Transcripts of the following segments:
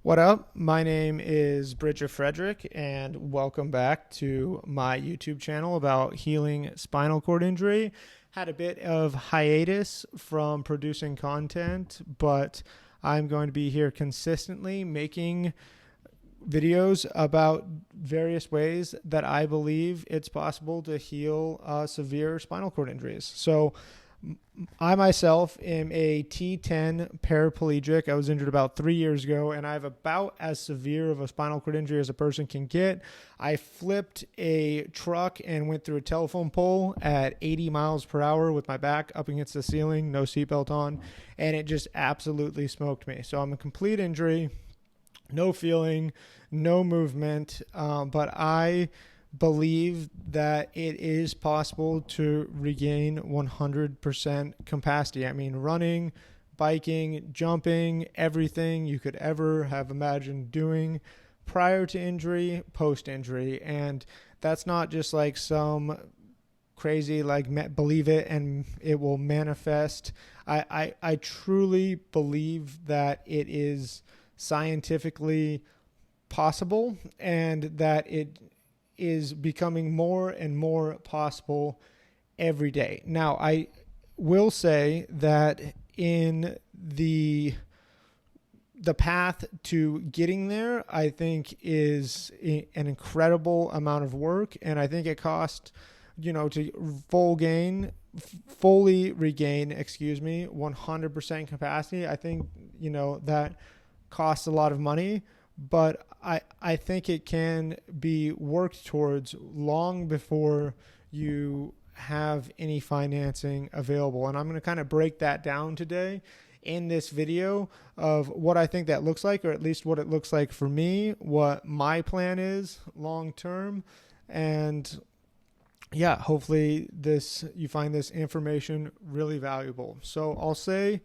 What up? My name is Bridger Frederick, and welcome back to my YouTube channel about healing spinal cord injury. Had a bit of hiatus from producing content, but I'm going to be here consistently making videos about various ways that I believe it's possible to heal severe spinal cord injuries. So I myself am a T10 paraplegic. I was injured about 3 years ago, and I have about as severe of a spinal cord injury as a person can get. I flipped a truck and went through a telephone pole at 80 miles per hour with my back up against the ceiling, no seatbelt on, and it just absolutely smoked me. So I'm a complete injury, no feeling, no movement, but I believe that it is possible to regain 100% capacity. I mean, running, biking, jumping, everything you could ever have imagined doing prior to injury, post-injury. And that's not just like some crazy, like, believe it and it will manifest. I truly believe that it is scientifically possible and that it is becoming more and more possible every day. Now, I will say that in the path to getting there, I think is an incredible amount of work, and I think it costs, to fully regain, 100% capacity. I think, that costs a lot of money, but I think it can be worked towards long before you have any financing available. And I'm going to kind of break that down today in this video of what I think that looks like, or at least what it looks like for me, what my plan is long term. And yeah, hopefully you find this information really valuable. So I'll say,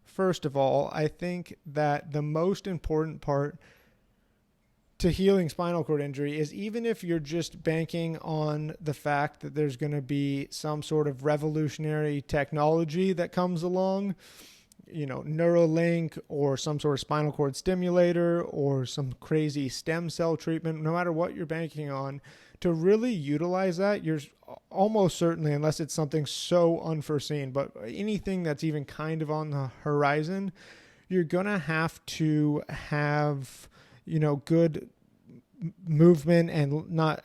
first of all, I think that the most important part to healing spinal cord injury is, even if you're just banking on the fact that there's going to be some sort of revolutionary technology that comes along, Neuralink or some sort of spinal cord stimulator or some crazy stem cell treatment, no matter what you're banking on, to really utilize that, you're almost certainly, unless it's something so unforeseen, but anything that's even kind of on the horizon, you're going to have to have good movement, and not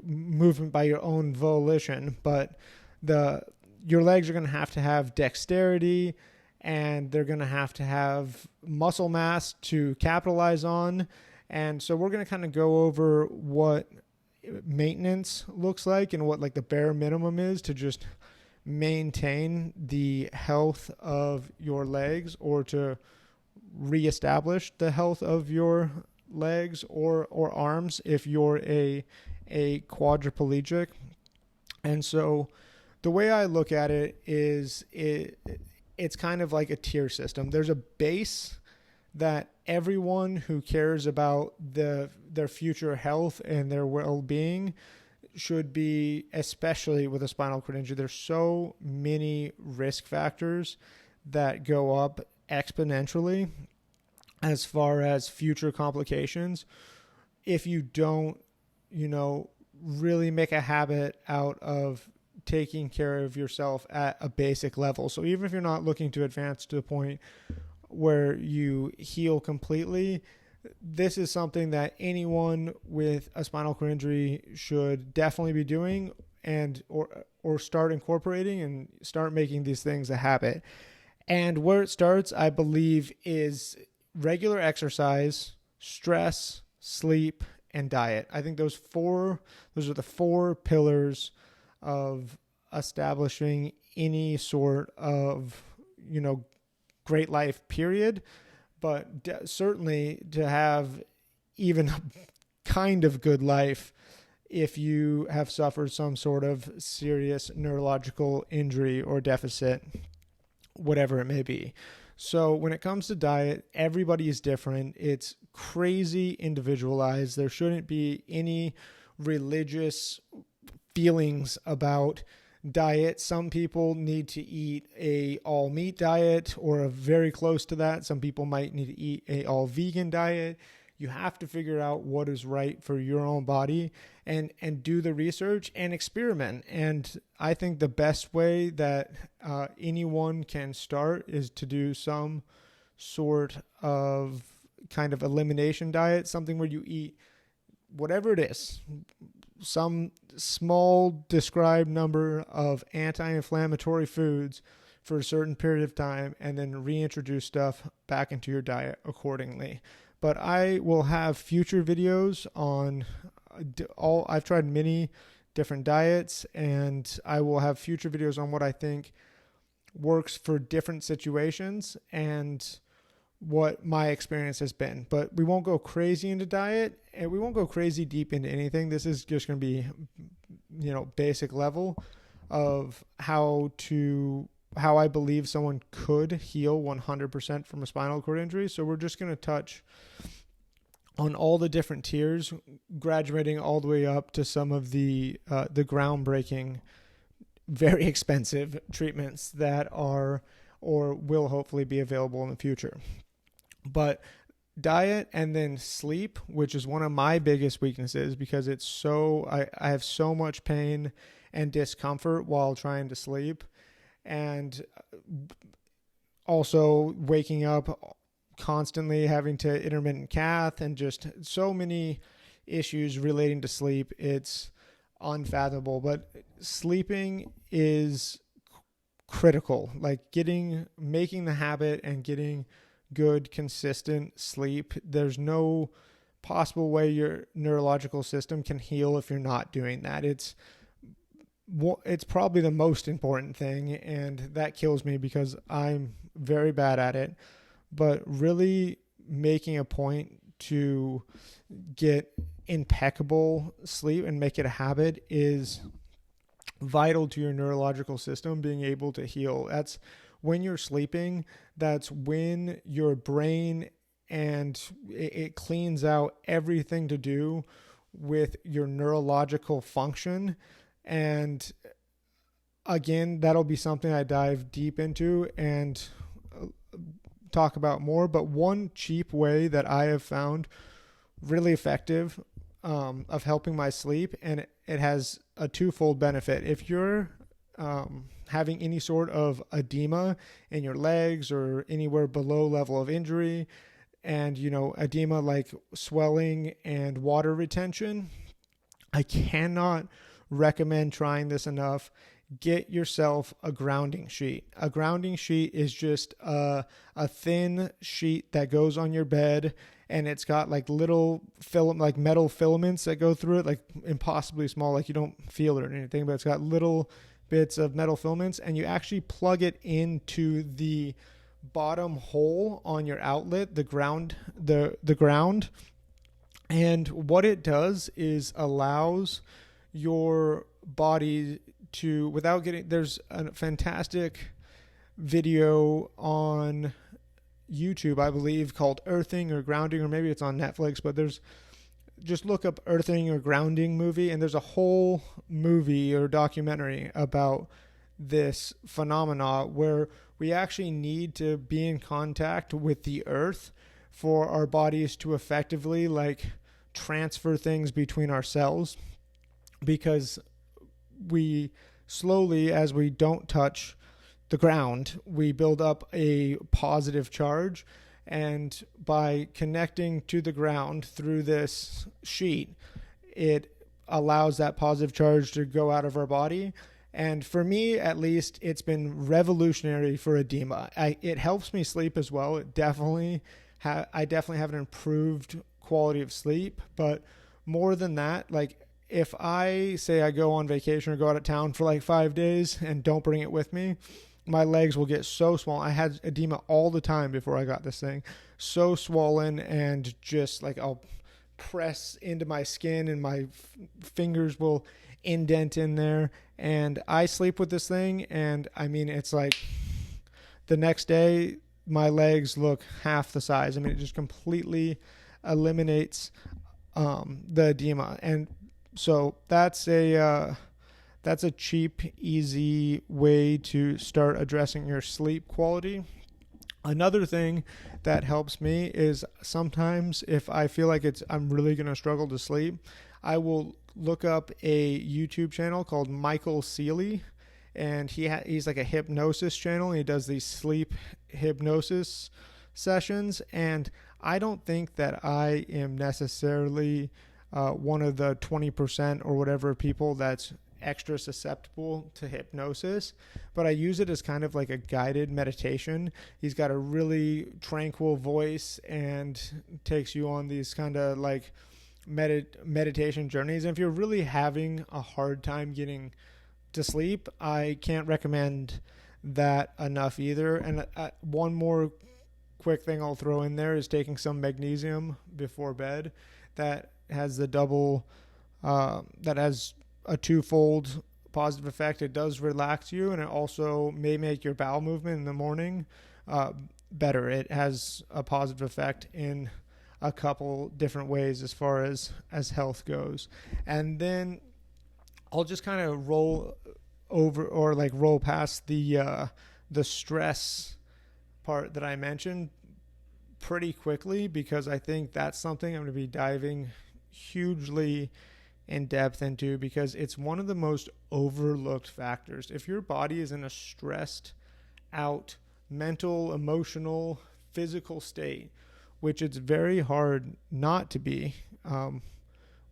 movement by your own volition, but your legs are going to have dexterity, and they're going to have muscle mass to capitalize on. And so we're going to kind of go over what maintenance looks like and what like the bare minimum is to just maintain the health of your legs, or to reestablish the health of your legs or arms if you're a quadriplegic. And so the way I look at it is it's kind of like a tier system. There's a base that everyone who cares about their future health and their well-being should be, especially with a spinal cord injury. There's so many risk factors that go up exponentially as far as future complications if you don't, really make a habit out of taking care of yourself at a basic level. So even if you're not looking to advance to the point where you heal completely, this is something that anyone with a spinal cord injury should definitely be doing, and or start incorporating and start making these things a habit. And where it starts, I believe, is regular exercise, stress, sleep, and diet. I think those are the four pillars of establishing any sort of, great life, period. But certainly to have even a kind of good life if you have suffered some sort of serious neurological injury or deficit, whatever it may be. So when it comes to diet, everybody is different. It's crazy individualized. There shouldn't be any religious feelings about diet. Some people need to eat a all meat diet or a very close to that. Some people might need to eat a all vegan diet. You have to figure out what is right for your own body and do the research and experiment. And I think the best way that anyone can start is to do some sort of kind of elimination diet, something where you eat whatever it is, some small described number of anti-inflammatory foods for a certain period of time, and then reintroduce stuff back into your diet accordingly. But I will have future videos on I've tried many different diets, and I will have future videos on what I think works for different situations and what my experience has been. But we won't go crazy into diet, and we won't go crazy deep into anything. This is just going to be, basic level of how I believe someone could heal 100% from a spinal cord injury. So we're just going to touch on all the different tiers, graduating all the way up to some of the groundbreaking, very expensive treatments that are or will hopefully be available in the future. But diet and then sleep, which is one of my biggest weaknesses because I have so much pain and discomfort while trying to sleep. And also waking up constantly, having to intermittent cath, and just so many issues relating to sleep. It's unfathomable, but sleeping is critical. Like making the habit and getting good, consistent sleep. There's no possible way your neurological system can heal if you're not doing that. It's probably the most important thing, and that kills me because I'm very bad at it. But really making a point to get impeccable sleep and make it a habit is vital to your neurological system being able to heal. That's when you're sleeping, that's when your brain and it cleans out everything to do with your neurological function. And again, that'll be something I dive deep into and talk about more. But one cheap way that I have found really effective of helping my sleep, and it has a twofold benefit. If you're having any sort of edema in your legs or anywhere below level of injury, and edema like swelling and water retention, I cannot recommend trying this enough. Get yourself a grounding sheet. A grounding sheet is just a thin sheet that goes on your bed, and it's got like little metal filaments that go through it, like impossibly small, like you don't feel it or anything, but it's got little bits of metal filaments, and you actually plug it into the bottom hole on your outlet, the ground. And what it does is allows your body to, there's a fantastic video on YouTube, I believe, called Earthing or Grounding, or maybe it's on Netflix, but just look up Earthing or Grounding movie, and there's a whole movie or documentary about this phenomena where we actually need to be in contact with the earth for our bodies to effectively transfer things between our cells, because we slowly, as we don't touch the ground, we build up a positive charge. And by connecting to the ground through this sheet, it allows that positive charge to go out of our body. And for me, at least, it's been revolutionary for edema. It helps me sleep as well. I definitely have an improved quality of sleep. But more than that, if I say I go on vacation or go out of town for 5 days and don't bring it with me, my legs will get so swollen. I had edema all the time before I got this thing. So swollen, and just I'll press into my skin and my fingers will indent in there. And I sleep with this thing, and it's the next day my legs look half the size. It just completely eliminates the edema. And so that's that's a cheap, easy way to start addressing your sleep quality. Another thing that helps me is sometimes if I feel like I'm really going to struggle to sleep, I will look up a YouTube channel called Michael Seeley, and he's like a hypnosis channel, and he does these sleep hypnosis sessions. And I don't think that I am necessarily one of the 20% or whatever people that's extra susceptible to hypnosis, but I use it as kind of like a guided meditation. He's got a really tranquil voice and takes you on these kind of like meditation journeys. And if you're really having a hard time getting to sleep, I can't recommend that enough either. And one more quick thing I'll throw in there is taking some magnesium before bed. That has a twofold positive effect. It does relax you, and it also may make your bowel movement in the morning better. It has a positive effect in a couple different ways as far as health goes. And then I'll just kind of roll past the stress part that I mentioned pretty quickly, because I think that's something I'm going to be diving hugely in depth into, because it's one of the most overlooked factors. If your body is in a stressed out mental, emotional, physical state, which it's very hard not to be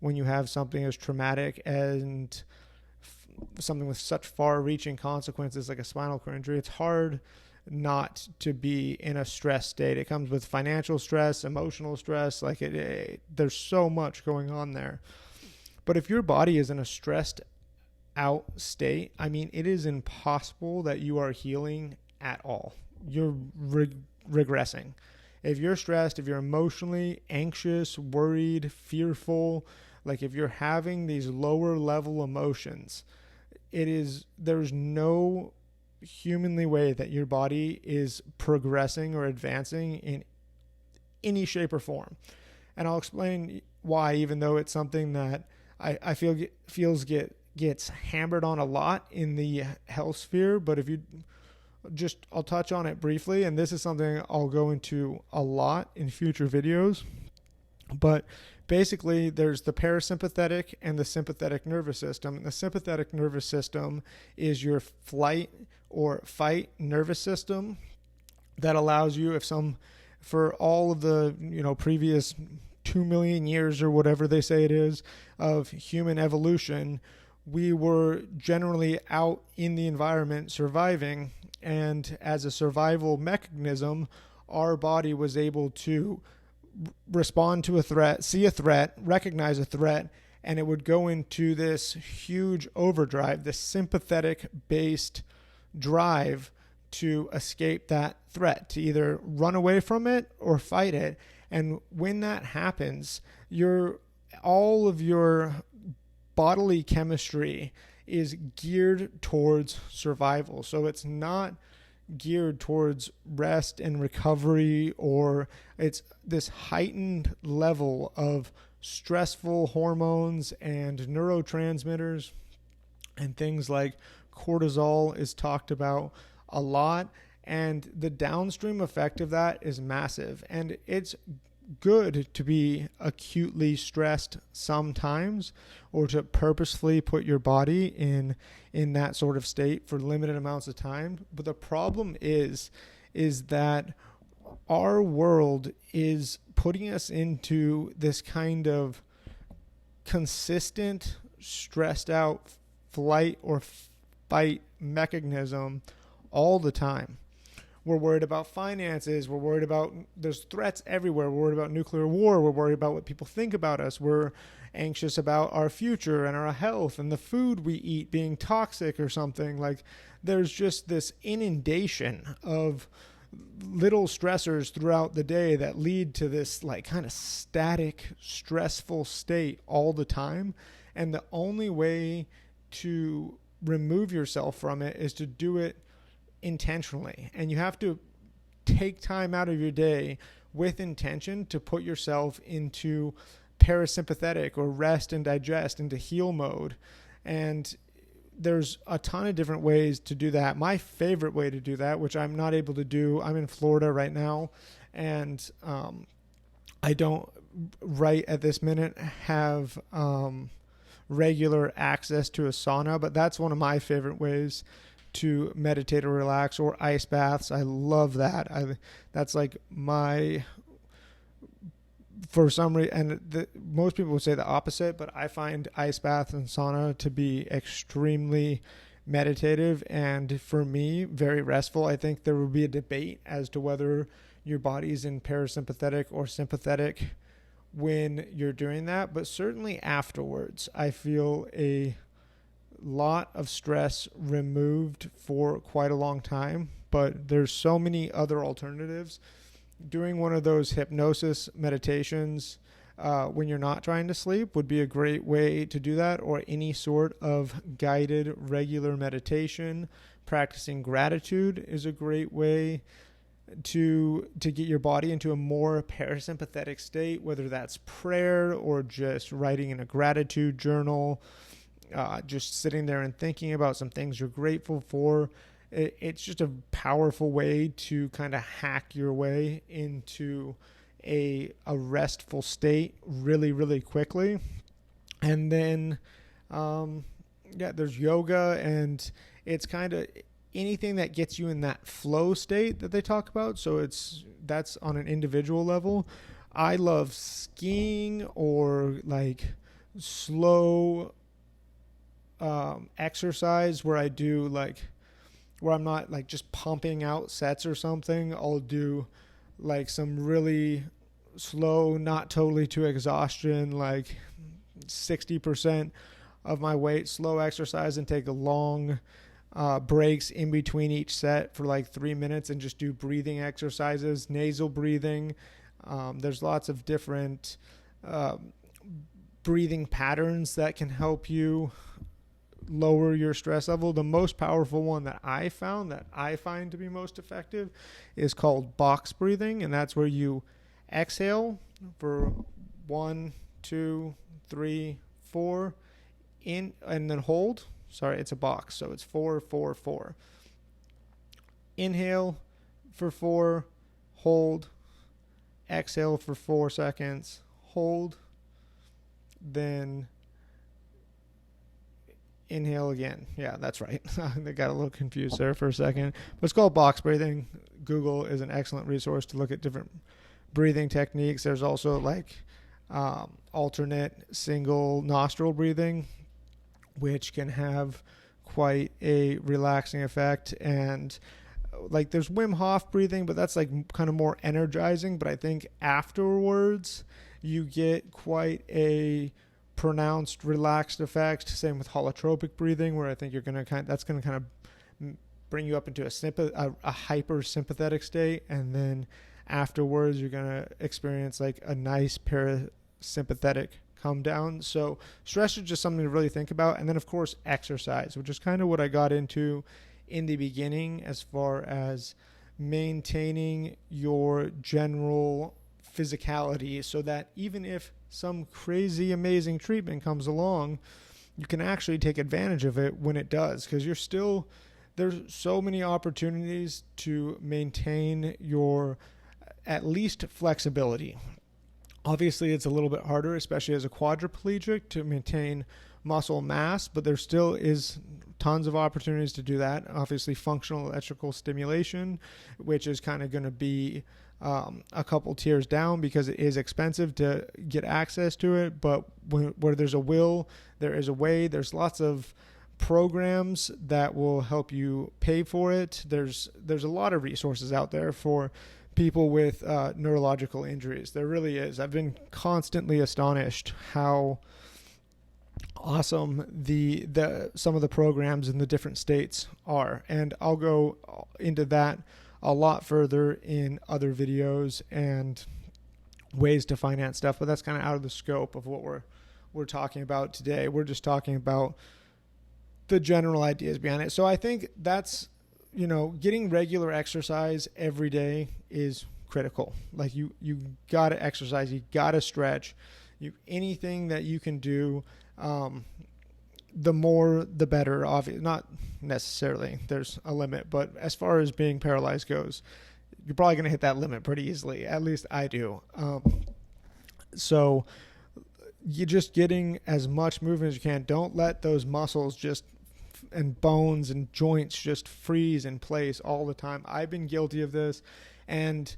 when you have something as traumatic and something with such far-reaching consequences like a spinal cord injury, it's hard not to be in a stress state. It comes with financial stress, emotional stress, there's so much going on there. But if your body is in a stressed out state, I mean, it is impossible that you are healing at all. You're regressing. If you're stressed, if you're emotionally anxious, worried, fearful, like if you're having these lower level emotions, there's no humanly way that your body is progressing or advancing in any shape or form. And I'll explain why, even though it's something that I feel gets hammered on a lot in the health sphere. But I'll touch on it briefly, and this is something I'll go into a lot in future videos. But basically, there's the parasympathetic and the sympathetic nervous system. The sympathetic nervous system is your flight or fight nervous system that allows you, for all of the previous 2 million years or whatever they say it is of human evolution, we were generally out in the environment surviving, and as a survival mechanism, our body was able to respond to a threat, see a threat, recognize a threat, and it would go into this huge overdrive, this sympathetic based drive to escape that threat, to either run away from it or fight it. And when that happens, all of your bodily chemistry is geared towards survival. So it's not geared towards rest and recovery, or it's this heightened level of stressful hormones and neurotransmitters, and things like cortisol is talked about a lot. And the downstream effect of that is massive. And it's good to be acutely stressed sometimes, or to purposefully put your body in that sort of state for limited amounts of time. But the problem is that our world is putting us into this kind of consistent, stressed out flight or fight mechanism all the time. We're worried about finances. We're worried about, there's threats everywhere. We're worried about nuclear war. We're worried about what people think about us. We're anxious about our future and our health and the food we eat being toxic or something. Like, there's just this inundation of little stressors throughout the day that lead to this like kind of static, stressful state all the time. And the only way to remove yourself from it is to do it intentionally. And you have to take time out of your day with intention to put yourself into parasympathetic or rest and digest, into heal mode. And there's a ton of different ways to do that. My favorite way to do that, which I'm not able to do, I'm in Florida right now, and I don't right at this minute have regular access to a sauna, but that's one of my favorite ways to meditate or relax, or ice baths. I love that. That's like my, for some reason, and most people would say the opposite, but I find ice baths and sauna to be extremely meditative and, for me, very restful. I think there would be a debate as to whether your body's in parasympathetic or sympathetic when you're doing that, but certainly afterwards, I feel a lot of stress removed for quite a long time. But there's so many other alternatives. Doing one of those hypnosis meditations when you're not trying to sleep would be a great way to do that, or any sort of guided regular meditation. Practicing gratitude is a great way to get your body into a more parasympathetic state, whether that's prayer or just writing in a gratitude journal, just sitting there and thinking about some things you're grateful for. It's just a powerful way to kind of hack your way into a restful state really, really quickly. And then, there's yoga, and it's kind of anything that gets you in that flow state that they talk about. So that's on an individual level. I love skiing, or like slow exercise where I'm not like just pumping out sets or something. I'll do like some really slow, not totally to exhaustion, like 60% of my weight, slow exercise, and take a long breaks in between each set for like 3 minutes, and just do breathing exercises, nasal breathing. There's lots of different breathing patterns that can help you lower your stress level. The most powerful one that I find to be most effective is called box breathing, and that's where you exhale for 1, 2, 3, 4 in, and then hold. Sorry, it's a box, so it's 4, 4, 4. Inhale for 4, hold, exhale for 4 seconds, hold, then inhale again. Yeah, that's right. I got a little confused there for a second. But it's called box breathing. Google is an excellent resource to look at different breathing techniques. There's also like alternate single nostril breathing, which can have quite a relaxing effect. And like there's Wim Hof breathing, but that's like kind of more energizing. But I think afterwards you get quite a pronounced relaxed effect. Same with holotropic breathing, where I think you're going to that's going to kind of bring you up into a hyper sympathetic state, and then afterwards you're going to experience like a nice parasympathetic come down. So stress is just something to really think about. And then of course exercise, which is kind of what I got into in the beginning as far as maintaining your general physicality, so that even if some crazy amazing treatment comes along, you can actually take advantage of it when it does, because there's so many opportunities to maintain your at least flexibility. Obviously it's a little bit harder, especially as a quadriplegic, to maintain muscle mass, but there still is tons of opportunities to do that. Obviously functional electrical stimulation, which is kind of going to be a couple tiers down because it is expensive to get access to it. But where there's a will, there is a way. There's lots of programs that will help you pay for it. There's a lot of resources out there for people with neurological injuries. There really is. I've been constantly astonished how awesome the some of the programs in the different states are, and I'll go into that a lot further in other videos and ways to finance stuff, but that's kind of out of the scope of what we're talking about today. We're just talking about the general ideas behind it. So I think that's, getting regular exercise every day is critical. Like you got to exercise, you got to stretch, anything that you can do the more the better. Obviously, not necessarily. There's a limit, but as far as being paralyzed goes, you're probably going to hit that limit pretty easily. At least I do. So you're just getting as much movement as you can. Don't let those muscles and bones and joints just freeze in place all the time. I've been guilty of this, and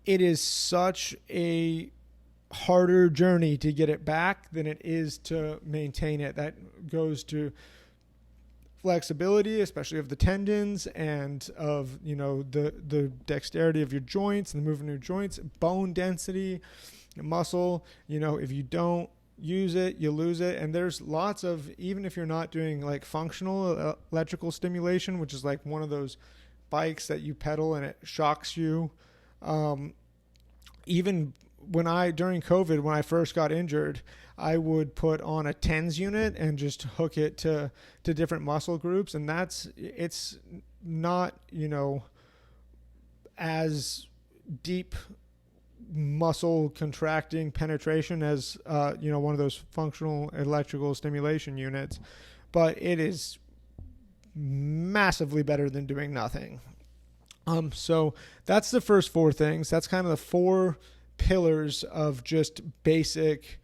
it is such a harder journey to get it back than it is to maintain it. That goes to flexibility, especially of the tendons and of, the dexterity of your joints and the movement of your joints, bone density, muscle. If you don't use it, you lose it. And there's lots of, even if you're not doing like functional electrical stimulation, which is like one of those bikes that you pedal and it shocks you. Even during COVID, when I first got injured, I would put on a TENS unit and just hook it to different muscle groups. And it's not, as deep muscle contracting penetration as, one of those functional electrical stimulation units, but it is massively better than doing nothing. So that's the first 4 things. That's kind of the 4 pillars of just basic,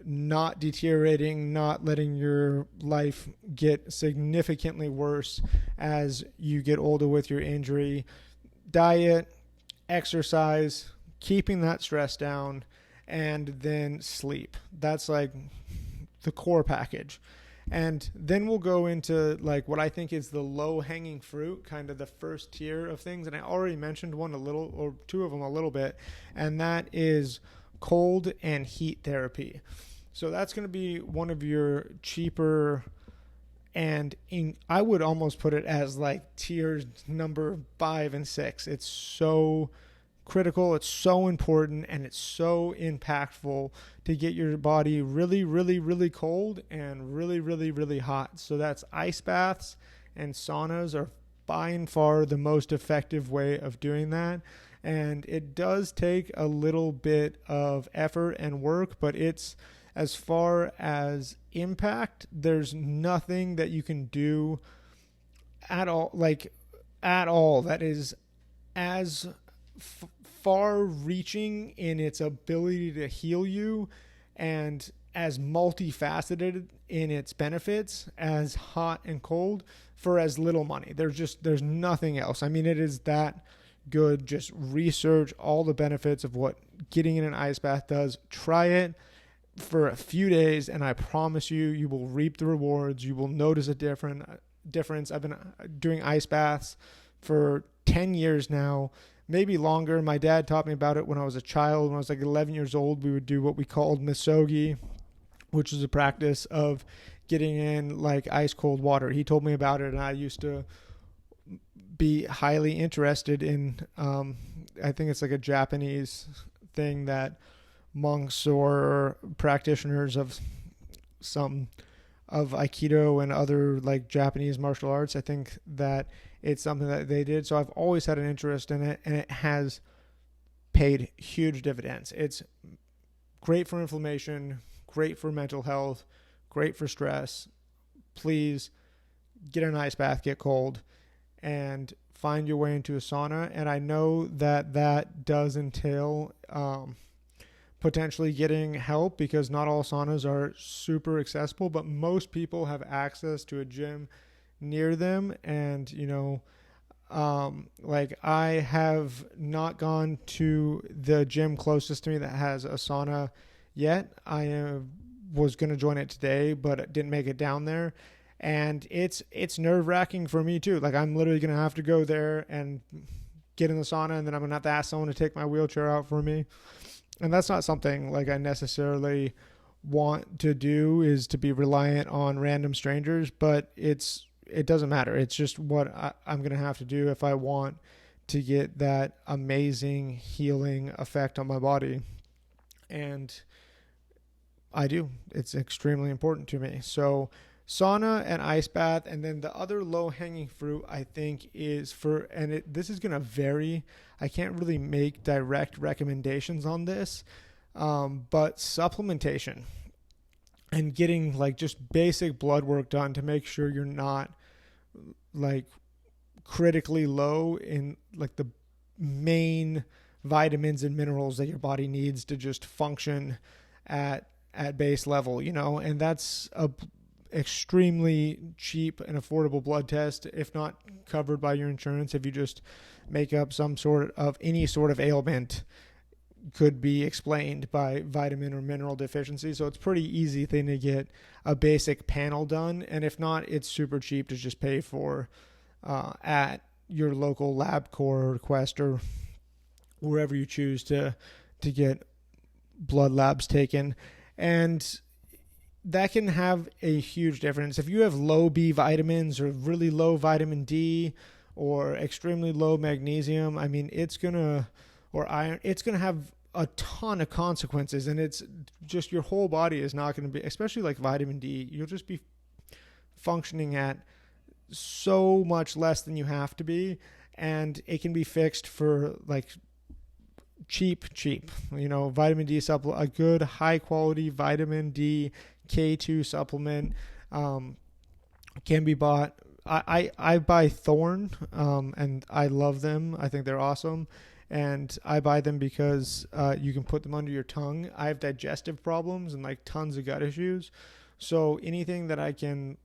not deteriorating, not letting your life get significantly worse as you get older with your injury. Diet, exercise, keeping that stress down, and then sleep. That's like the core package. And then we'll go into like what I think is the low-hanging fruit, kind of the first tier of things. And I already mentioned one a little, or 2 of them a little bit, and that is cold and heat therapy. So that's going to be one of your cheaper, and I would almost put it as like tiers number 5 and 6. It's so critical, it's so important, and it's so impactful to get your body really, really, really cold and really, really, really hot. So that's ice baths and saunas are by and far the most effective way of doing that. And it does take a little bit of effort and work, but it's, as far as impact, there's nothing that you can do at all that is as far-reaching in its ability to heal you and as multifaceted in its benefits as hot and cold for as little money. There's nothing else. I mean, it is that good. Just research all the benefits of what getting in an ice bath does. Try it for a few days, and I promise you will reap the rewards. You will notice a difference. I've been doing ice baths for 10 years now, maybe longer. My dad taught me about it when I was a child. When I was like 11 years old, we would do what we called misogi, which is a practice of getting in like ice cold water. He told me about it, and I used to be highly interested in, I think it's like a Japanese thing that monks or practitioners of Aikido and other like Japanese martial arts, I think that it's something that they did. So I've always had an interest in it, and it has paid huge dividends. It's great for inflammation, great for mental health, great for stress. Please get an ice bath, get cold, and find your way into a sauna. And I know that does entail potentially getting help, because not all saunas are super accessible, but most people have access to a gym near them. And, like I have not gone to the gym closest to me that has a sauna yet. I was going to join it today, but didn't make it down there. And it's nerve-wracking for me too. Like I'm literally going to have to go there and get in the sauna, and then I'm going to have to ask someone to take my wheelchair out for me. And that's not something like I necessarily want to do, is to be reliant on random strangers, but it doesn't matter. It's just what I'm going to have to do if I want to get that amazing healing effect on my body. And I do. It's extremely important to me. So sauna and ice bath. And then the other low-hanging fruit, I think, is this is going to vary. I can't really make direct recommendations on this, but supplementation. and getting like just basic blood work done to make sure you're not like critically low in like the main vitamins and minerals that your body needs to just function at base level, and that's a extremely cheap and affordable blood test, if not covered by your insurance. If you just make up any sort of ailment, could be explained by vitamin or mineral deficiency. So it's pretty easy thing to get a basic panel done. And if not, it's super cheap to just pay for at your local LabCorp or Quest or wherever you choose to get blood labs taken. And that can have a huge difference. If you have low B vitamins or really low vitamin D or extremely low magnesium, I mean, or iron, it's going to have a ton of consequences, and it's just your whole body is not going to be, especially like vitamin D, you'll just be functioning at so much less than you have to be, and it can be fixed for like cheap, vitamin D supplement, a good high quality vitamin D K2 supplement can be bought. I buy Thorne, and I love them. I think they're awesome. And I buy them because you can put them under your tongue. I have digestive problems and like tons of gut issues. So anything that I can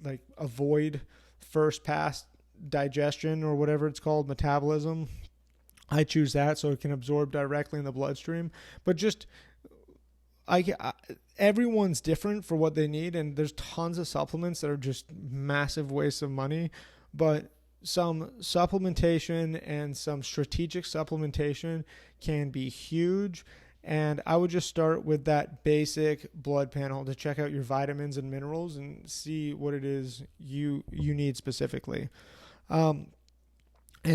like avoid first pass digestion or whatever it's called, metabolism, I choose that so it can absorb directly in the bloodstream. But just everyone's different for what they need, and there's tons of supplements that are just massive wastes of money. But some supplementation and some strategic supplementation can be huge. And I would just start with that basic blood panel to check out your vitamins and minerals and see what it is you need specifically. And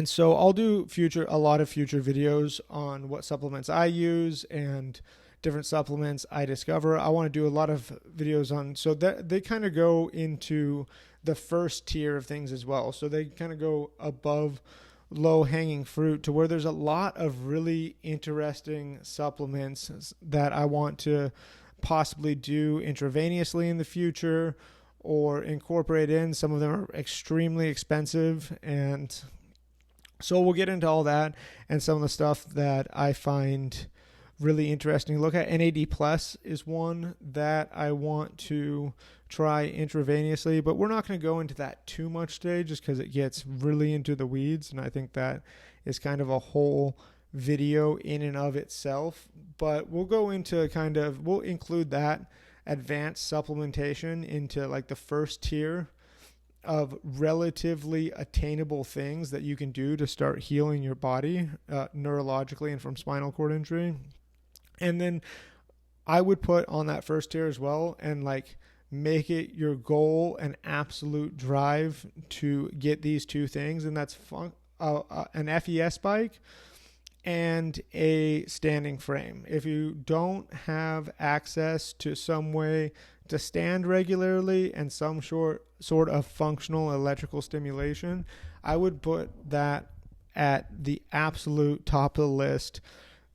so I'll do a lot of future videos on what supplements I use and different supplements I discover. I want to do a lot of videos on, so that they kind of go into the first tier of things as well. So they kind of go above low hanging fruit to where there's a lot of really interesting supplements that I want to possibly do intravenously in the future or incorporate in. Some of them are extremely expensive, and so we'll get into all that and some of the stuff that I find really interesting to look at. NAD plus is one that I want to try intravenously, but we're not going to go into that too much today just because it gets really into the weeds, and I think that is kind of a whole video in and of itself. But we'll go into we'll include that advanced supplementation into like the first tier of relatively attainable things that you can do to start healing your body neurologically and from spinal cord injury. And then I would put on that first tier as well and like make it your goal and absolute drive to get these two things. And that's an FES bike and a standing frame. If you don't have access to some way to stand regularly and some sort of functional electrical stimulation, I would put that at the absolute top of the list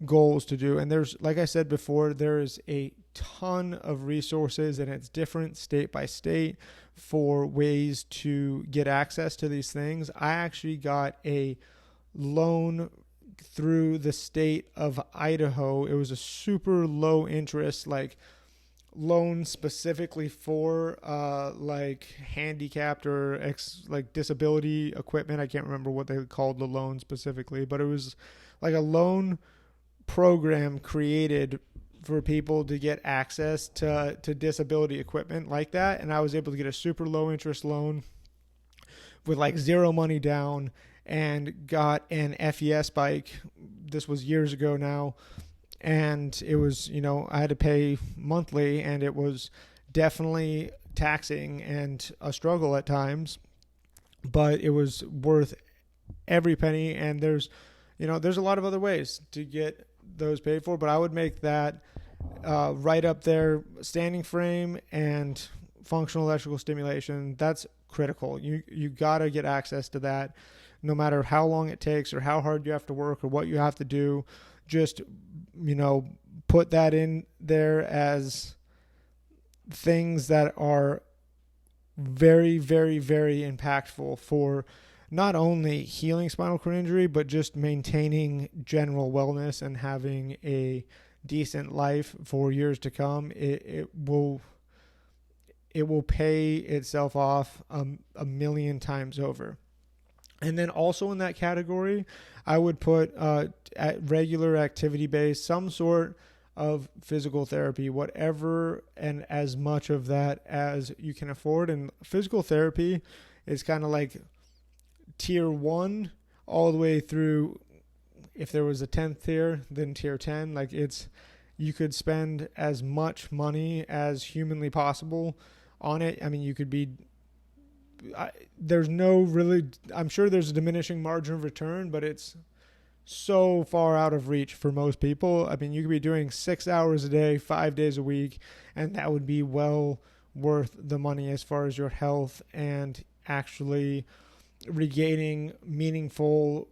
goals to do. And there's, like I said before, there is a ton of resources, and it's different state by state for ways to get access to these things. I actually got a loan through the state of Idaho. It was a super low interest loan specifically for handicapped or disability equipment. I can't remember what they called the loan specifically, but it was like a loan program created for people to get access to disability equipment like that. And I was able to get a super low interest loan with like zero money down and got an FES bike. This was years ago now. And it was, I had to pay monthly, and it was definitely taxing and a struggle at times, but it was worth every penny. And there's a lot of other ways to get those paid for, but I would make that right up there. Standing frame and functional electrical stimulation, that's critical. You got to get access to that no matter how long it takes or how hard you have to work or what you have to do. Just, put that in there as things that are very, very, very impactful for not only healing spinal cord injury, but just maintaining general wellness and having a decent life for years to come. It will pay itself off a million times over. And then also in that category, I would put at regular activity-based, some sort of physical therapy, whatever and as much of that as you can afford. And physical therapy is kind of like tier 1 all the way through. If there was a 10th tier, then tier 10. Like, you could spend as much money as humanly possible on it. I mean, you could be, there's no really, I'm sure there's a diminishing margin of return, but it's so far out of reach for most people. I mean, you could be doing 6 hours a day, 5 days a week, and that would be well worth the money as far as your health and actually regaining meaningful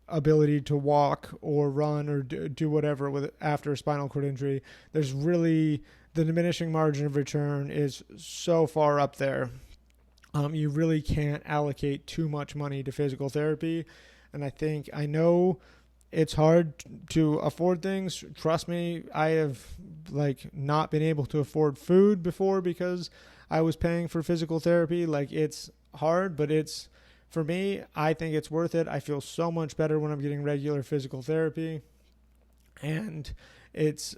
ability to walk or run or do whatever with after a spinal cord injury. There's really, the diminishing margin of return is so far up there. You really can't allocate too much money to physical therapy. And I know it's hard to afford things. Trust me, I have not been able to afford food before because I was paying for physical therapy. It's hard, but for me, I think it's worth it. I feel so much better when I'm getting regular physical therapy. And it's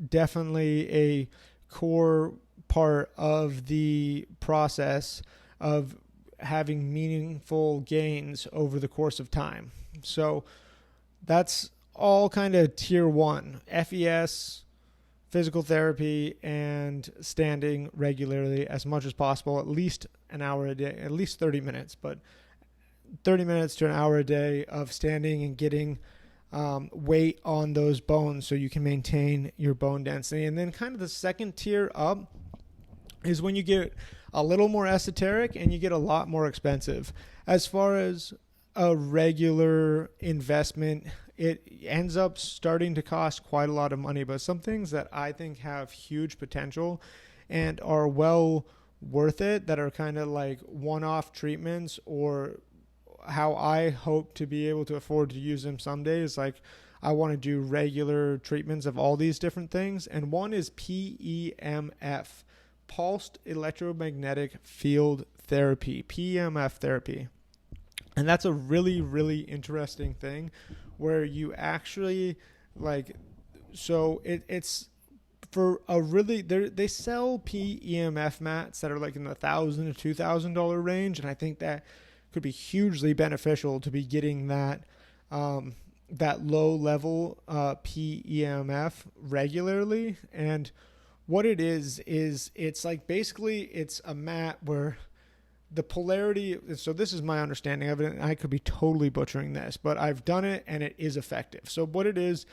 definitely a core part of the process of having meaningful gains over the course of time. So that's all kind of tier 1, FES, physical therapy, and standing regularly as much as possible, at least an hour a day, at least 30 minutes, but 30 minutes to an hour a day of standing and getting weight on those bones so you can maintain your bone density. And then kind of the second tier up is when you get a little more esoteric and you get a lot more expensive. As far as a regular investment, it ends up starting to cost quite a lot of money, but some things that I think have huge potential and are well worth it, that are kind of like one-off treatments, or how I hope to be able to afford to use them someday, is I want to do regular treatments of all these different things. And one is PEMF, pulsed electromagnetic field therapy, PEMF therapy. And that's a really, really interesting thing where you actually it's for a really, they sell PEMF mats that are in the $1,000 to $2,000 range. And I think that could be hugely beneficial to be getting that low level PEMF regularly. And what it is it's basically it's a mat where the polarity, so this is my understanding of it, and I could be totally butchering this, but I've done it and it is effective. So what it is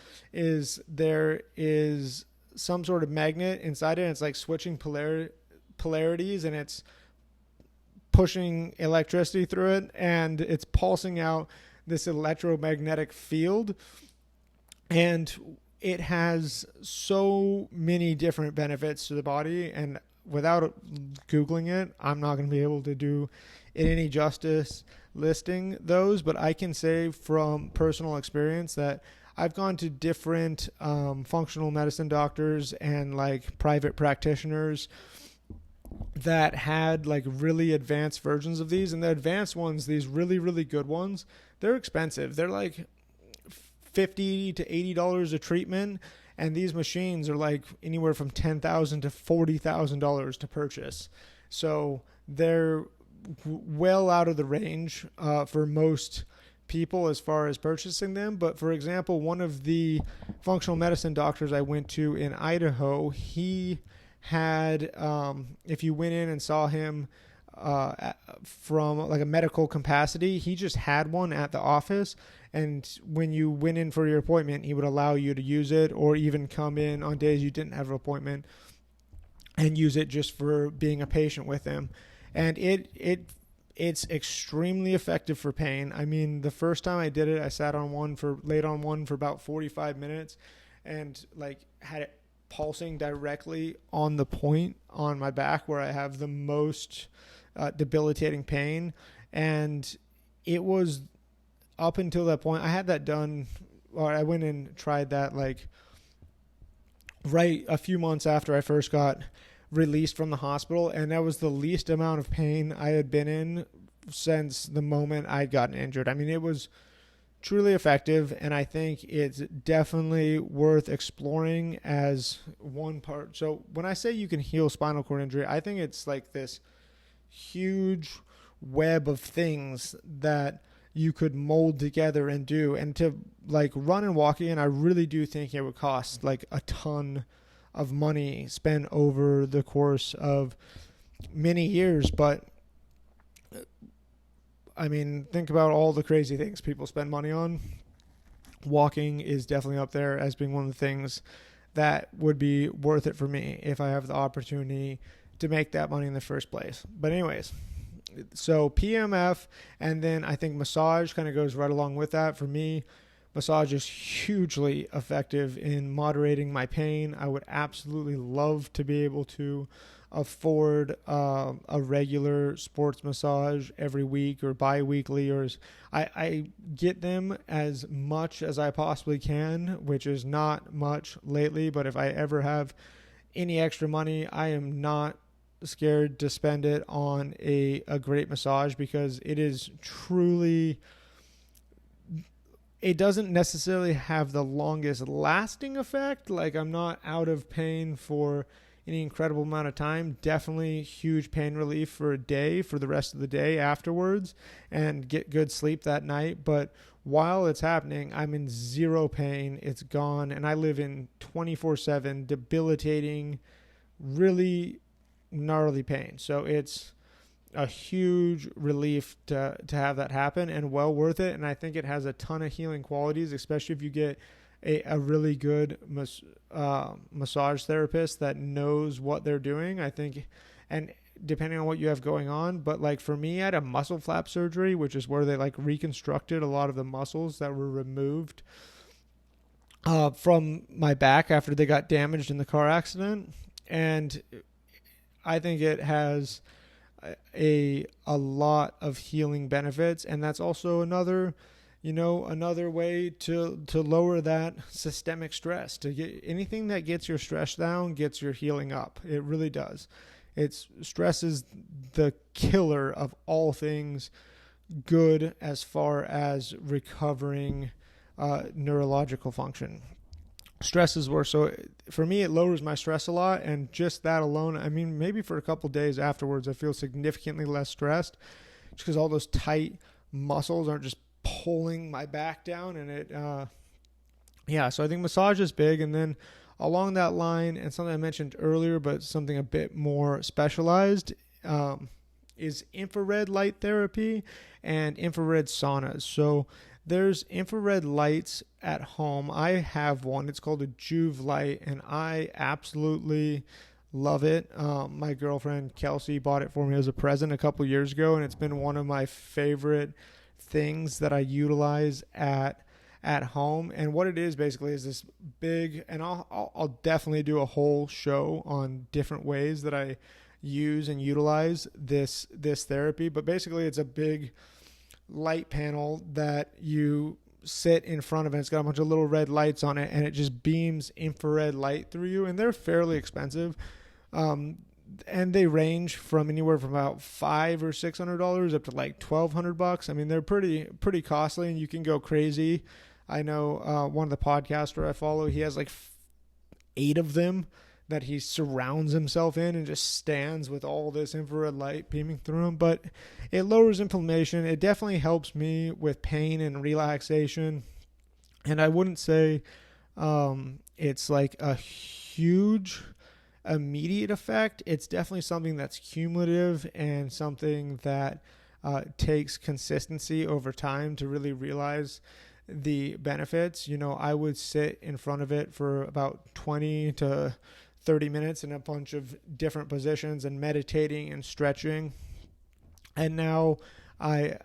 there is some sort of magnet inside it, and it's switching polarities, and it's pushing electricity through it, and it's pulsing out this electromagnetic field. And it has so many different benefits to the body, and without Googling it, I'm not going to be able to do it any justice listing those. But I can say from personal experience that I've gone to different functional medicine doctors and private practitioners that had really advanced versions of these. And the advanced ones, these really, really good ones, they're expensive. They're $50 to $80 a treatment, and these machines are anywhere from $10,000 to $40,000 to purchase. So they're well out of the range for most people as far as purchasing them. But for example, one of the functional medicine doctors I went to in Idaho, he had, if you went in and saw him from a medical capacity, he just had one at the office. And when you went in for your appointment, he would allow you to use it, or even come in on days you didn't have an appointment and use it just for being a patient with him. And it's extremely effective for pain. I mean, the first time I did it, I laid on one for about 45 minutes and had it pulsing directly on the point on my back where I have the most debilitating pain. And it was up until that point, I had that done, or I went and tried that like right a few months after I first got released from the hospital, and that was the least amount of pain I had been in since the moment I'd gotten injured. I mean, it was truly effective, and I think it's definitely worth exploring as one part. So when I say you can heal spinal cord injury, I think it's like this huge web of things that you could mold together and do. And to like run and walk in, I really do think it would cost like a ton of money spent over the course of many years. But I mean, think about all the crazy things people spend money on. Walking is definitely up there as being one of the things that would be worth it for me if I have the opportunity to make that money in the first place. But anyways, so PEMF, and then I think massage kind of goes right along with that. For me, massage is hugely effective in moderating my pain. I would absolutely love to be able to afford a regular sports massage every week or bi-weekly, or I get them as much as I possibly can, which is not much lately, but if I ever have any extra money, I am not scared to spend it on a great massage, because it is truly, it doesn't necessarily have the longest lasting effect. Like, I'm not out of pain for any incredible amount of time. Definitely huge pain relief for a day, for the rest of the day afterwards, and get good sleep that night. But while it's happening, I'm in zero pain. It's gone. And I live in 24/7 debilitating, really gnarly pain. So it's a huge relief to have that happen, and well worth it. And I think it has a ton of healing qualities, especially if you get a really good massage therapist that knows what they're doing, I think. And depending on what you have going on, but like for me, I had a muscle flap surgery, which is where they like reconstructed a lot of the muscles that were removed from my back after they got damaged in the car accident. And I think it has a lot of healing benefits, and that's also another way to lower that systemic stress. To get anything that gets your stress down gets your healing up. It really does. Stress is the killer of all things good as far as recovering neurological function. Stress is worse. So for me, it lowers my stress a lot, and just that alone, I mean, maybe for a couple days afterwards, I feel significantly less stressed, just because all those tight muscles aren't just pulling my back down. And so I think massage is big. And then along that line, and something I mentioned earlier, but something a bit more specialized, is infrared light therapy and infrared saunas. So there's infrared lights at home. I have one. It's called a Juve light, and I absolutely love it. My girlfriend Kelsey bought it for me as a present a couple years ago, and it's been one of my favorite things that I utilize at home. And what it is basically is this big, and I'll definitely do a whole show on different ways that I use and utilize this therapy. But basically, it's a big light panel that you sit in front of, and it's got a bunch of little red lights on it, and it just beams infrared light through you. And they're fairly expensive, and they range from anywhere from about $500 or $600 up to like $1,200. I mean, they're pretty costly, and you can go crazy. I know one of the podcasters I follow, he has like 8 of them that he surrounds himself in and just stands with all this infrared light beaming through him. But it lowers inflammation. It definitely helps me with pain and relaxation. And I wouldn't say it's like a huge immediate effect. It's definitely something that's cumulative and something that takes consistency over time to really realize the benefits. I would sit in front of it for about 20 to 30 minutes in a bunch of different positions and meditating and stretching. And now I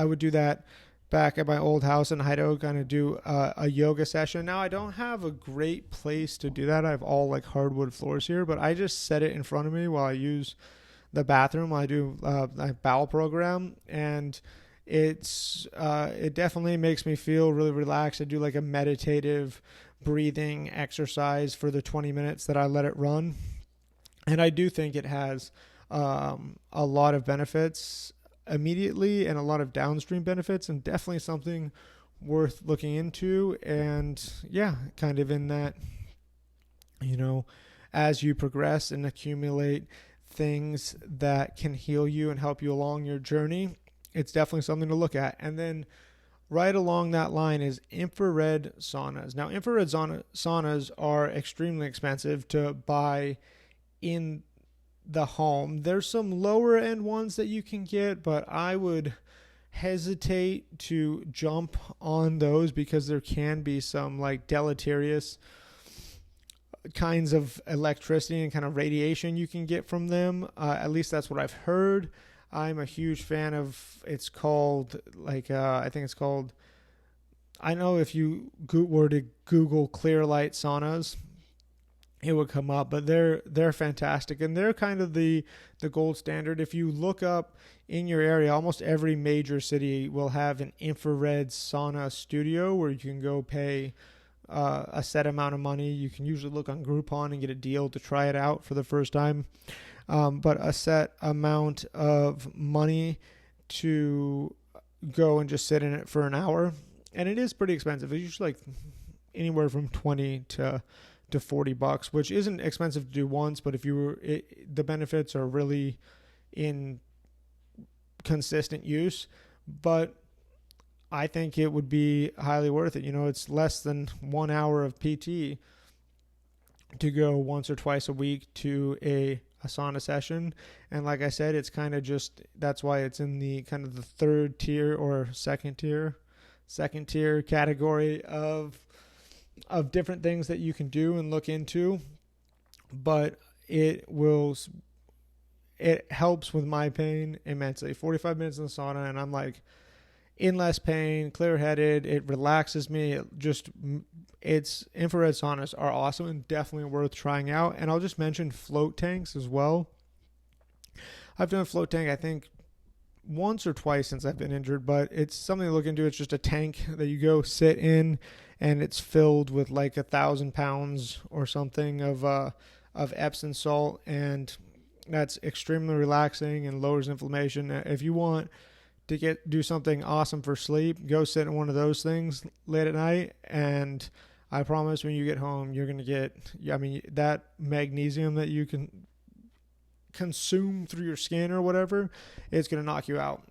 would do that back at my old house in Idaho, kind of do a yoga session. Now, I don't have a great place to do that. I have all like hardwood floors here, but I just set it in front of me while I use the bathroom while I do my bowel program, and it definitely makes me feel really relaxed. I do like a meditative breathing exercise for the 20 minutes that I let it run, and I do think it has a lot of benefits immediately and a lot of downstream benefits, and definitely something worth looking into. And yeah, kind of in that, as you progress and accumulate things that can heal you and help you along your journey, it's definitely something to look at. And then right along that line is infrared saunas. Now, infrared saunas are extremely expensive to buy in the home. There's some lower end ones that you can get, but I would hesitate to jump on those because there can be some like deleterious kinds of electricity and kind of radiation you can get from them. At least that's what I've heard. I'm a huge fan of, it's called I think it's called, I know if you were to Google clear light saunas, it would come up, but they're fantastic, and they're kind of the gold standard. If you look up in your area, almost every major city will have an infrared sauna studio where you can go pay a set amount of money. You can usually look on Groupon and get a deal to try it out for the first time, but a set amount of money to go and just sit in it for an hour, and it is pretty expensive. It's usually like anywhere from $20 to $40, which isn't expensive to do once, but if you were, the benefits are really in consistent use. But I think it would be highly worth it. It's less than 1 hour of PT to go once or twice a week to a sauna session. And like I said, it's kind of just, that's why it's in the kind of the third tier or second tier category of different things that you can do and look into. But it helps with my pain immensely. 45 minutes in the sauna and I'm like in less pain, clear-headed. It relaxes me. It's infrared saunas are awesome and definitely worth trying out. And I'll just mention float tanks as well. I've done a float tank, I think, once or twice since I've been injured, but it's something to look into. It's just a tank that you go sit in, and it's filled with like 1,000 pounds or something of Epsom salt, and that's extremely relaxing and lowers inflammation. If you want to do something awesome for sleep, go sit in one of those things late at night, and I promise when you get home, you're going to get, that magnesium that you can consume through your skin or whatever, it's going to knock you out.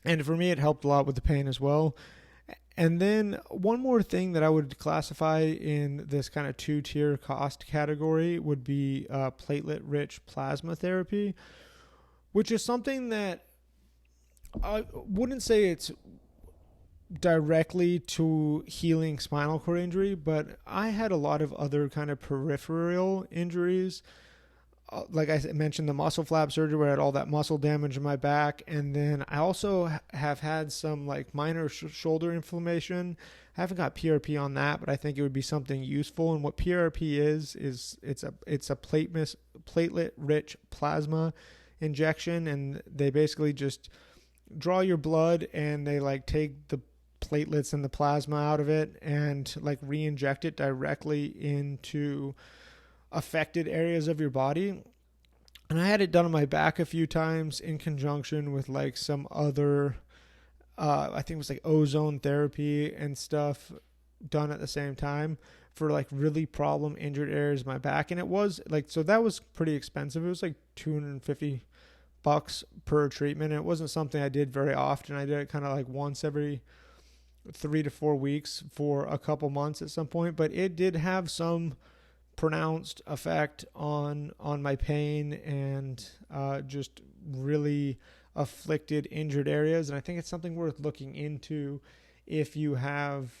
And for me, it helped a lot with the pain as well. And then one more thing that I would classify in this kind of 2-tier cost category would be platelet-rich plasma therapy, which is something that I wouldn't say it's directly to healing spinal cord injury, but I had a lot of other kind of peripheral injuries. Like I mentioned, the muscle flap surgery where I had all that muscle damage in my back. And then I also have had some like minor shoulder inflammation. I haven't got PRP on that, but I think it would be something useful. And what PRP is it's a platelet-rich plasma injection. And they basically just draw your blood and they like take the platelets and the plasma out of it and like re-inject it directly into affected areas of your body. And I had it done on my back a few times in conjunction with like some other I think it was like ozone therapy and stuff done at the same time for like really problem injured areas of my back. And it was like, so that was pretty expensive. It was like $250 per treatment. And it wasn't something I did very often. I did it kind of like once every 3 to 4 weeks for a couple months at some point, but it did have some pronounced effect on my pain and just really afflicted injured areas. And I think it's something worth looking into if you have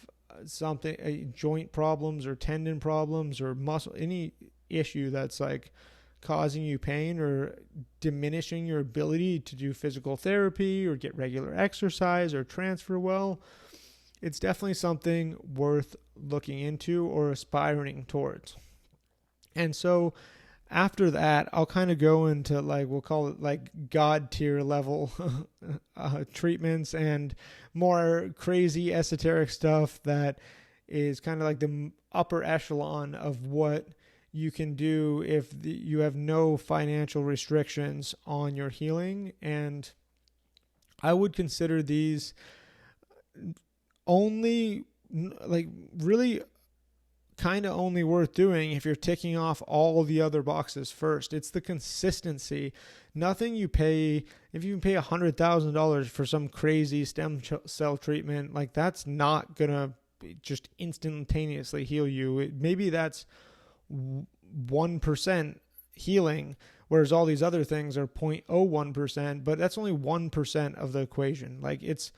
joint problems or tendon problems or muscle, any issue that's like causing you pain or diminishing your ability to do physical therapy or get regular exercise or transfer well, it's definitely something worth looking into or aspiring towards. And so after that, I'll kind of go into like, we'll call it like God tier level treatments and more crazy esoteric stuff that is kind of like the upper echelon of what you can do if you have no financial restrictions on your healing. And I would consider these only like really kind of only worth doing if you're ticking off all the other boxes first. It's the consistency. Nothing you pay, if you pay $100,000 for some crazy stem cell treatment, like that's not going to just instantaneously heal you. Maybe that's 1% healing, whereas all these other things are 0.01%, but that's only 1% of the equation. Like it's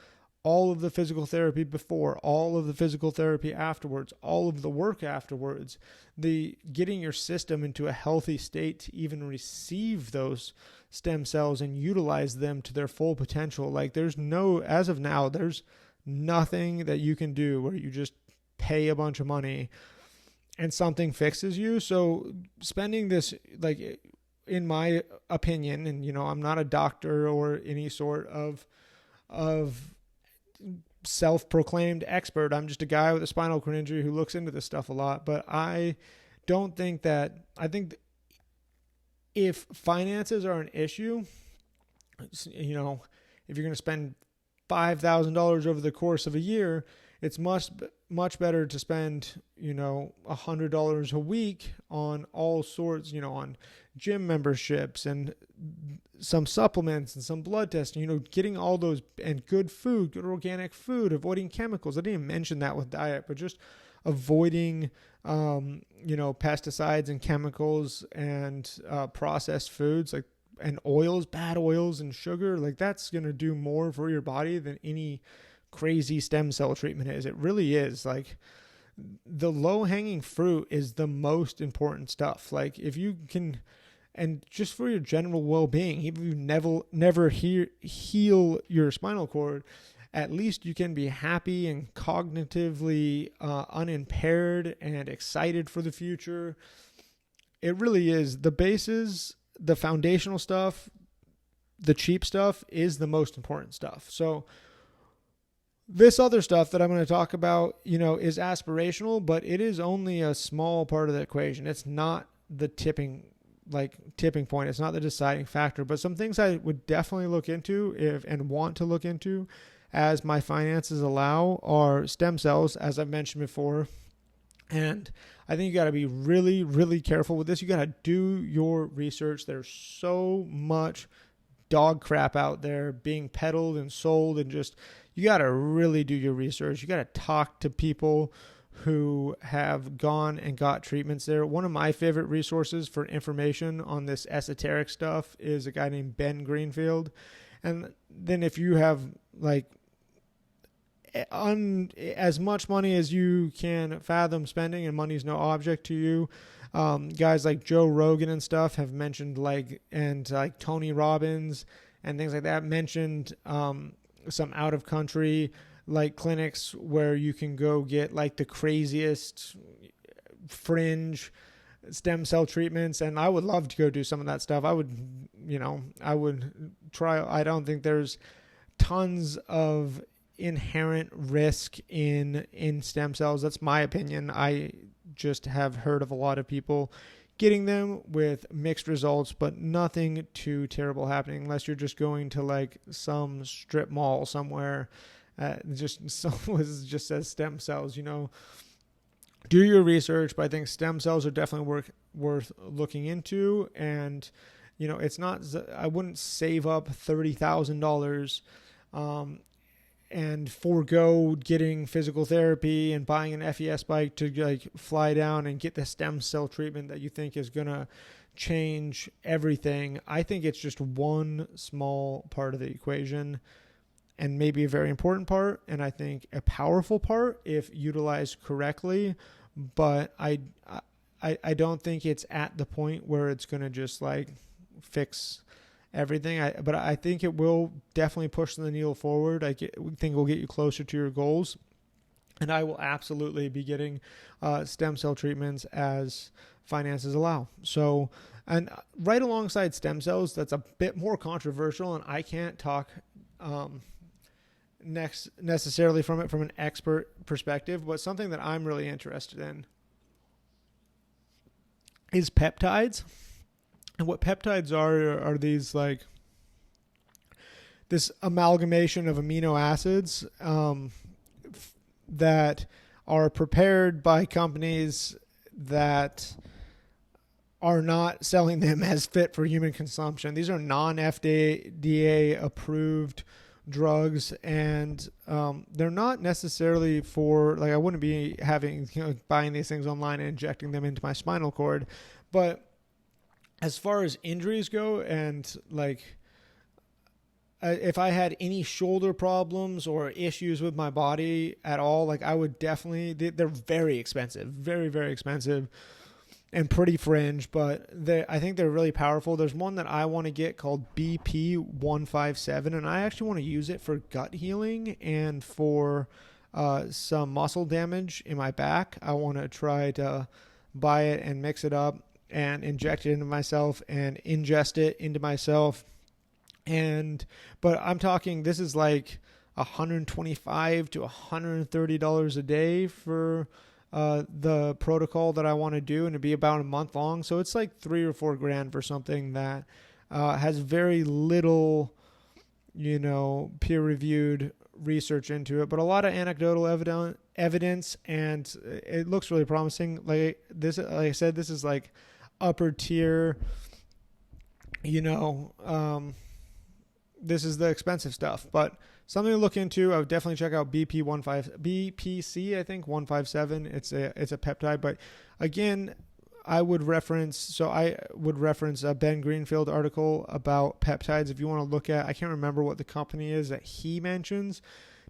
all of the physical therapy before, all of the physical therapy afterwards, all of the work afterwards, the getting your system into a healthy state to even receive those stem cells and utilize them to their full potential. Like as of now, there's nothing that you can do where you just pay a bunch of money and something fixes you. So spending this, like in my opinion, and I'm not a doctor or any sort of self-proclaimed expert. I'm just a guy with a spinal cord injury who looks into this stuff a lot. But I think if finances are an issue, if you're going to spend $5,000 over the course of a year, it's much better to spend, $100 a week on all sorts, on gym memberships and some supplements and some blood testing, getting all those, and good food, good organic food, avoiding chemicals. I didn't even mention that with diet, but just avoiding, pesticides and chemicals and processed foods and oils, bad oils and sugar. Like that's going to do more for your body than any crazy stem cell treatment is. It really is. Like the low hanging fruit is the most important stuff. Like if you can, and just for your general well-being, even if you never heal your spinal cord, at least you can be happy and cognitively unimpaired and excited for the future. It really is. The bases, the foundational stuff, the cheap stuff is the most important stuff. So this other stuff that I'm going to talk about, is aspirational, but it is only a small part of the equation. It's not the tipping point. It's not the deciding factor, but some things I would definitely look into and want to look into as my finances allow are stem cells, as I've mentioned before. And I think you got to be really, really careful with this. You got to do your research. There's so much dog crap out there being peddled and sold, and just, you got to really do your research. You got to talk to people who have gone and got treatments there. One of my favorite resources for information on this esoteric stuff is a guy named Ben Greenfield. And then if you have as much money as you can fathom spending, and money's no object to you, guys like Joe Rogan and stuff have mentioned Tony Robbins and things like that mentioned some out of country clinics where you can go get the craziest fringe stem cell treatments. And I would love to go do some of that stuff. I would try. I don't think there's tons of inherent risk in stem cells. That's my opinion. I just have heard of a lot of people getting them with mixed results, but nothing too terrible happening unless you're just going to some strip mall somewhere. Just says stem cells, do your research, but I think stem cells are definitely worth looking into. And, it's not, I wouldn't save up $30,000, and forego getting physical therapy and buying an FES bike to fly down and get the stem cell treatment that you think is going to change everything. I think it's just one small part of the equation, and maybe a very important part, and I think a powerful part if utilized correctly. But I I don't think it's at the point where it's going to just like fix everything. But I think it will definitely push the needle forward. think it will get you closer to your goals. And I will absolutely be getting stem cell treatments as finances allow. So, and right alongside stem cells, that's a bit more controversial, and I can't talk necessarily from an expert perspective, but something that I'm really interested in is peptides. And what peptides are these like this amalgamation of amino acids that are prepared by companies that are not selling them as fit for human consumption. These are non-FDA approved drugs, and they're not necessarily for, like, I wouldn't be buying these things online and injecting them into my spinal cord. But as far as injuries go, and like if I had any shoulder problems or issues with my body at all, like I would definitely, they're very expensive, very, very expensive and pretty fringe, but I think they're really powerful. There's one that I want to get called BP157, and I actually want to use it for gut healing and for some muscle damage in my back. I want to try to buy it and mix it up and inject it into myself and ingest it into myself. But I'm talking, this is like $125 to $130 a day for the protocol that I want to do, and it'd be about a month long. So it's like $3 or $4 grand for something that has very little, peer-reviewed research into it, but a lot of anecdotal evidence, and it looks really promising. Like I said, this is like upper tier, this is the expensive stuff, but something to look into. I would definitely check out BPC, I think 157. It's a peptide, but again, I would reference a Ben Greenfield article about peptides. If you want to look at, I can't remember what the company is that he mentions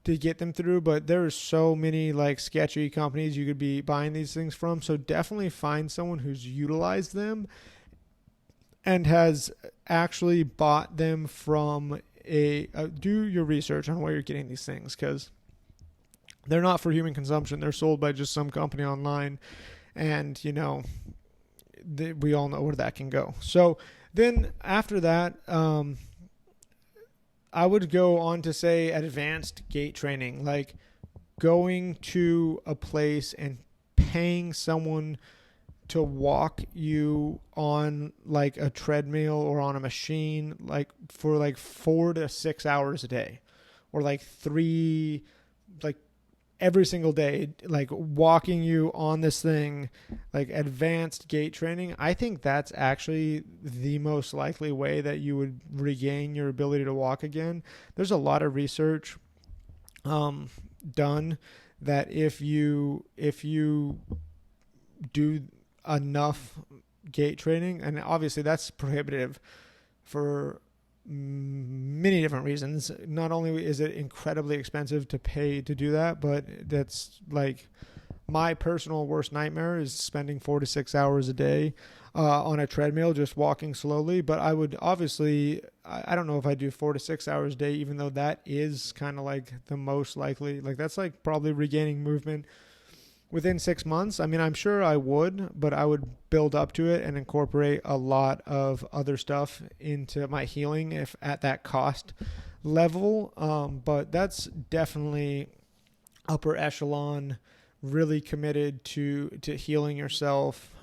to get them through, but there's so many like sketchy companies you could be buying these things from. So definitely find someone who's utilized them and has actually bought them from do your research on where you're getting these things, because they're not for human consumption. They're sold by just some company online, and we all know where that can go. So then after that, I would go on to say advanced gait training, like going to a place and paying someone to walk you on like a treadmill or on a machine, like for like 4 to 6 hours a day, or like every single day, like walking you on this thing, like advanced gait training. I think that's actually the most likely way that you would regain your ability to walk again. There's a lot of research done that if you do enough gait training, and obviously that's prohibitive for many different reasons. Not only is it incredibly expensive to pay to do that, but that's like my personal worst nightmare is spending 4 to 6 hours a day on a treadmill just walking slowly. But I would obviously, I don't know if I do 4 to 6 hours a day, even though that is kind of like the most likely, like that's like probably regaining movement within 6 months. I mean, I'm sure I would, but I would build up to it and incorporate a lot of other stuff into my healing if at that cost level. But that's definitely upper echelon, really committed to healing yourself.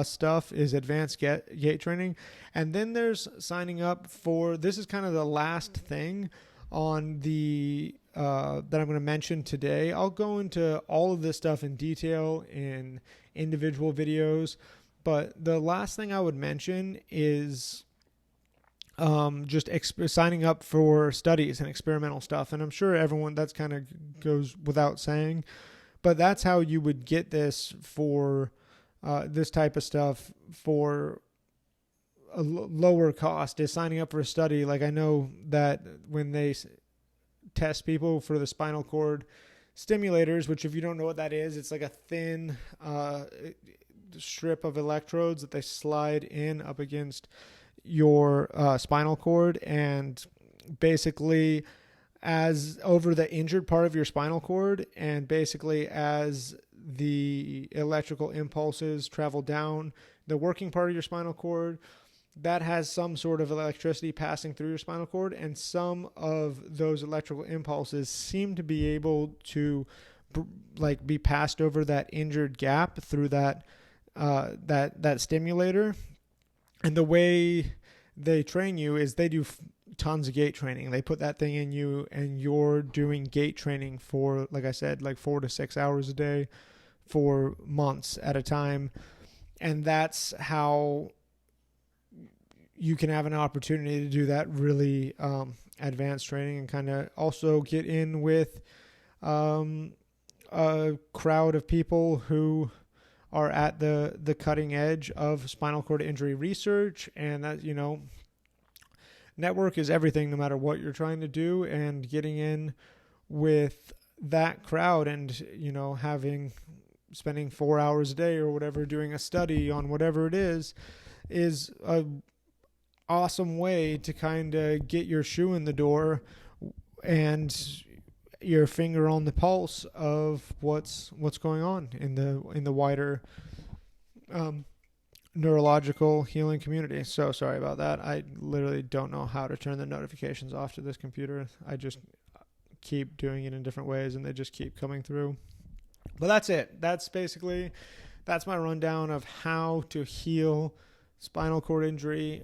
Stuff is advanced gait training. And then there's signing up for, this is kind of the last thing on the that I'm going to mention today. I'll go into all of this stuff in detail in individual videos, but the last thing I would mention is just signing up for studies and experimental stuff. And I'm sure everyone, that's kind of goes without saying, but that's how you would get this for this type of stuff for a lower cost, is signing up for a study. Like I know that when they test people for the spinal cord stimulators, which if you don't know what that is, it's like a thin strip of electrodes that they slide in up against your spinal cord, and basically as over the injured part of your spinal cord, and basically as the electrical impulses travel down the working part of your spinal cord, that has some sort of electricity passing through your spinal cord, and some of those electrical impulses seem to be able to be passed over that injured gap through that stimulator. And the way they train you is they do tons of gait training. They put that thing in you, and you're doing gait training for, like I said, 4 to 6 hours a day for months at a time. And that's how you can have an opportunity to do that really advanced training, and kind of also get in with a crowd of people who are at the cutting edge of spinal cord injury research. And that, network is everything, no matter what you're trying to do, and getting in with that crowd and, spending 4 hours a day or whatever doing a study on whatever it is a awesome way to kind of get your shoe in the door and your finger on the pulse of what's going on in the wider neurological healing community. So sorry about that. I literally don't know how to turn the notifications off to this computer. I just keep doing it in different ways, and they just keep coming through. But that's it. That's my rundown of how to heal spinal cord injury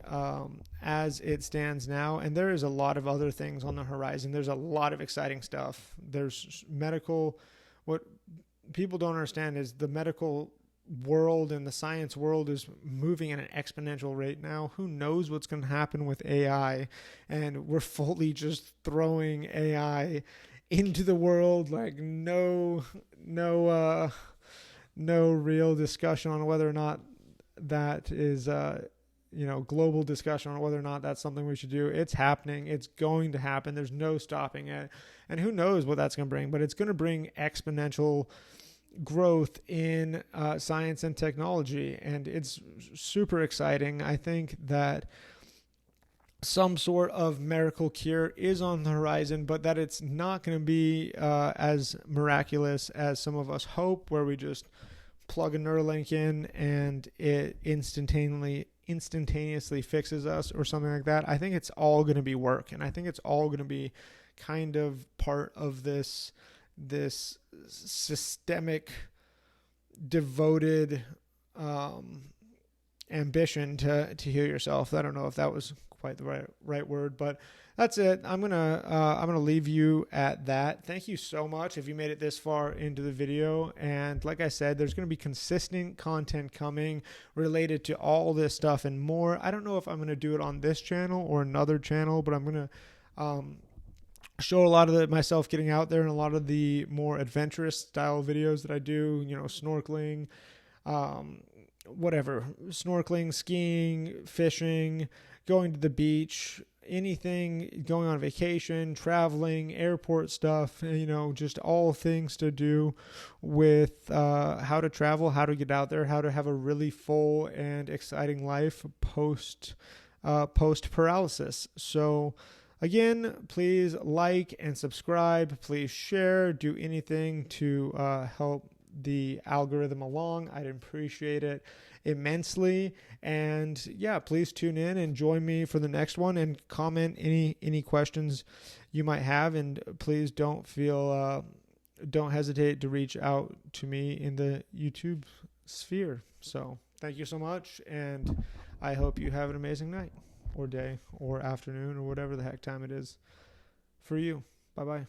as it stands now. And there is a lot of other things on the horizon. There's a lot of exciting stuff. There's medical. What people don't understand is the medical world and the science world is moving at an exponential rate now. Who knows what's going to happen with AI? And we're fully just throwing AI into the world, no real discussion on whether or not that is global discussion on whether or not that's something we should do. It's happening. It's going to happen. There's no stopping it. And who knows what that's going to bring, but it's going to bring exponential growth in science and technology. And it's super exciting. I think that some sort of miracle cure is on the horizon, but that it's not going to be as miraculous as some of us hope, where we just plug a Neuralink in and it instantaneously fixes us or something like that. I think it's all going to be work, and I think it's all going to be kind of part of this systemic, devoted ambition to heal yourself. I don't know if that was quite the right word, but that's it. I'm gonna leave you at that. Thank you so much if you made it this far into the video. And like I said, there's gonna be consistent content coming related to all this stuff and more. I don't know if I'm gonna do it on this channel or another channel, but I'm gonna show a lot of myself getting out there and a lot of the more adventurous style videos that I do. Snorkeling, snorkeling, skiing, fishing, going to the beach, anything, going on vacation, traveling, airport stuff, just all things to do with how to travel, how to get out there, how to have a really full and exciting life post paralysis. So again, please like and subscribe, please share, do anything to help the algorithm along. I'd appreciate it immensely. And yeah, please tune in and join me for the next one, and comment any questions you might have. And please don't hesitate to reach out to me in the YouTube sphere. So thank you so much, and I hope you have an amazing night or day or afternoon or whatever the heck time it is for you. Bye-bye.